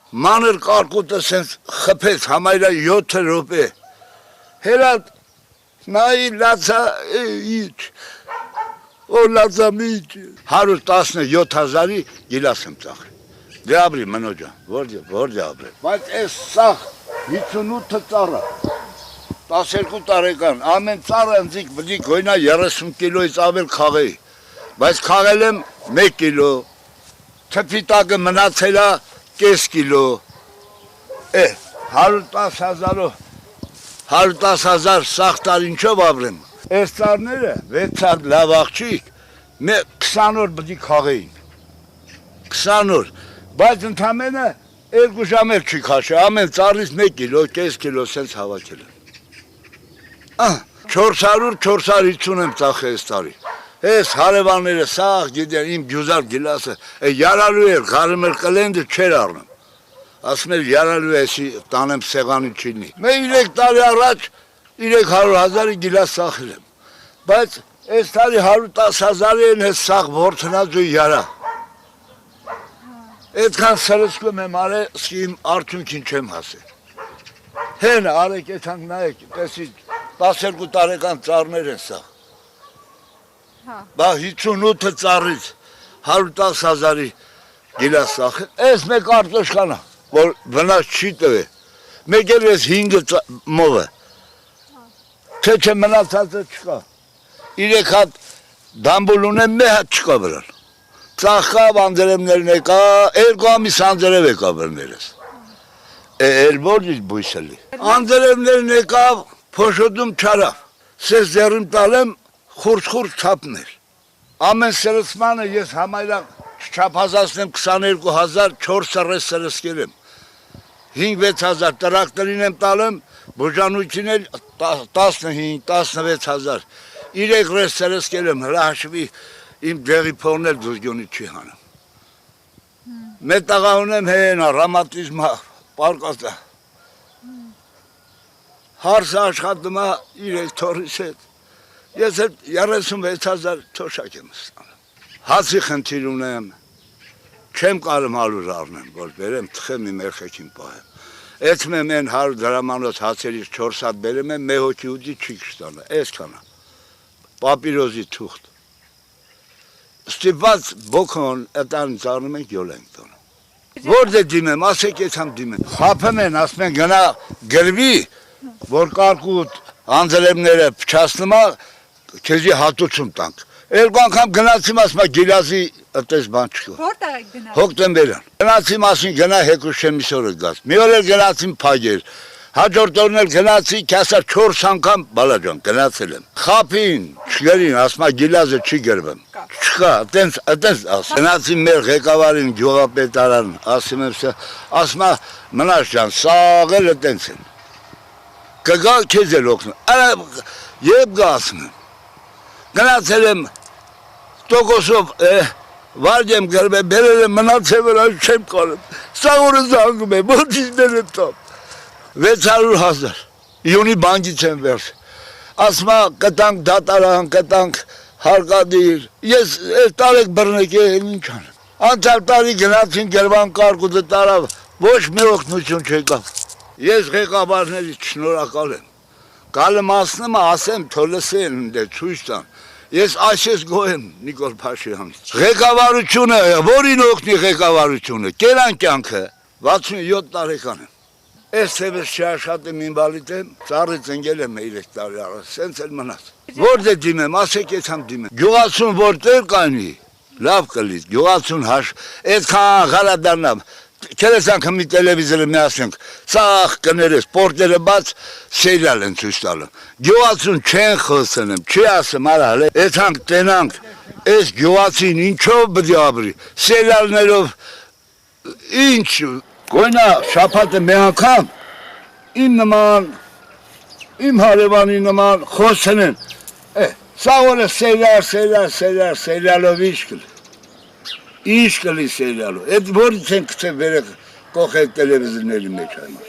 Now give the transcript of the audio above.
մանր կարկուտը սենց խփեց համայրա 7 րոպե։ Հերատ նայի լացա իչ, օ լացա միչ, 117,000-ի գիլաս եմ ծախել։ Դե ապրի մնոջան, որ դե ապրի։ Բայց այս սաղ 58 ծառը, 12 տարեկան, ամեն ծառը ընձիկ բլի գոյնա 30 կիլոից ավել խաղեի, բայց խաղել եմ 1 կիլո, թփի տակը մնացել է կես կիլո, 110,000 սաղ տար ինչով ապրեմ։ Այս ծառները 6 լավ աղջիկ 20 օր բլի խաղեին, 20 օր, բայց ընդամենը 2 ժամ էլ չի քաշը, ամեն ծառից 1 կիլո, կես կիլո սենց հավաքել եմ։ 400-450 եմ ծախել այս տարի։ Այս հարևանները սաղ գիտեն իմ գյուզար գիլասը, յարալու էր, գարում էր կլենդը չեր առնում։ Ասում էր յարալու էսի տանեմ սեղանի չիլնի։ Մե 3 տարի առաջ 300,000-ի գիլաս ծախել եմ։ Բայց այս տարի 110,000-ի են ես սաղ որդնած ու յարա։ Այդքան սրսկում եմ արել, սկիմ արդյունքին չեմ հասել։ Հենը արեք եթանք նայեք, տեսի 12 տարեկան ծառներ են սաղ։ Բա 58 ծառից 110,000-ի գիլաս ծախել, այս մեկ արտոշկանա, որ վնաս չի տվե, մեկ էլ ես 5 մովը, թե մնացածը չկա, 3 հատ դամբուլ ունեմ, 1 հատ չկա վրան, ծախավ անձերևներն եկա, 2 ամիս անձերև եկա վրներս, էլ որ դից բույսելի, անձերևներն եկավ, փոշոտում չարավ, սես ձեռում տալեմ, խուրց թապներ, ամեն սրսմանը ես համայրակ չապազացնեմ 22,000, 4 սրես սրսկել եմ, 5-6,000 տրակտորին եմ տալեմ, բուժանույքին էլ 15-16,000, 3 ռես սրսկել եմ, հրաշվի իմ դեղի փողն էլ դուզգյոնի չի հանում, մետ տաղա ունեմ հենա, ռամատիզմա, պարկածա, հարսը աշխատում է 3 թորից հետ, ես հետ 36,000 թոշակ եմ ստանում, հացի խնդիր ունեմ, չեմ կարում հալուր առնեմ, որ բերեմ, թխեմ իմ երխեքին պահեմ, էցմ եմ են 100 դրամանոց հացերից 4 հատ բերեմ եմ, մեկ հոգի ուտի չի կշտանա, այս կանա, պապիրոզի թուղթ, ստիպված բոքոն էտան ծառնում ենք յոլ ենք տոնում, որ դե դիմեմ, ասեք եթամ դիմեմ, խապում են, ասում են գնա գրվի, որ կարկուտ անձրևները փչացնում է, քեզի հատուցում տանք, 2 անգամ գնացիմ ասմա գիլազի ըտես բան չկա։ Որտեղ եք գնալ։ Հոկտեմբերյան։ Գնացիմ ասին գնա հեկուս շեմիս օրը գաց։ Մի օր էլ գնացիմ փագեր։ Հաջորդ օրն էլ գնացի, քասա 4 անգամ բալաջան գնացել եմ։ Խապին, չգերին, ասմա գիլազը չի գրվում։ Չկա, այտենց ասա։ Գնացի մեր ղեկավարին գյուղապետարան, ասում եմ սա, ասմա մնաս ջան, սաղ էլ այտենց են։ Կգա քեզ էլ օգնեմ։ Արա երբ գա ասում եմ։ Գնացել եմ տոկոսով վարդ եմ գրվել, բերել եմ մնացել վրա չեմ կարում, սաղ օրը զանգում եմ, որդիս մեր եմ տամ, 600,000, իյոնի բանկից եմ վերջ, ասմա կտանք դատարան, կտանք հարկադիր, ես տարեք բռնեք ինչ անեմ, անցալ տարի գնացին գրվան կարկուտը տարավ, ոչ մի օգնություն չեկավ, ես ղեկավարներից շնորհակալ եմ, գալեմ ասնեմ ասեմ, թոլսեն դե ցույց տան, ես այսպես գոհ եմ Նիկոլ Փաշինյանից, ղեկավարությունը, որին օգնի ղեկավարությունը, կերան կյանքը, 67 տարեկան եմ, այս թևս չաշխատեմ ինվալիդ եմ, ծառից ընկել եմ 3 տարի առաջ, սենց էլ մնաց, որ դե դիմեմ, ասեք եթամ դիմեմ, գյուղացուն որտեղ կանի, լավ կլից, գյուղացուն այդքան ғալադարնամ, Քերես անգամ մի տելևիզորը միասնենք, սաղ կներես, պորտերը բաց, սերիալ են ցույց տալու, գյուղացուն չեն խոսում, չի ասում, արա, էթանք տենանք, այս գյուղացին ինչով բդի ապրի, սերիալներով, ինչ, գոյնա շապատը մի անգամ, իմ նման, իմ հարևանի նման խոսում են, սաղ օրը սերիալով ինչ կլի, ինչ կլի սերիալով, էդ որից են կցե վերեղ կողել տելևիզորների մեջ այմար։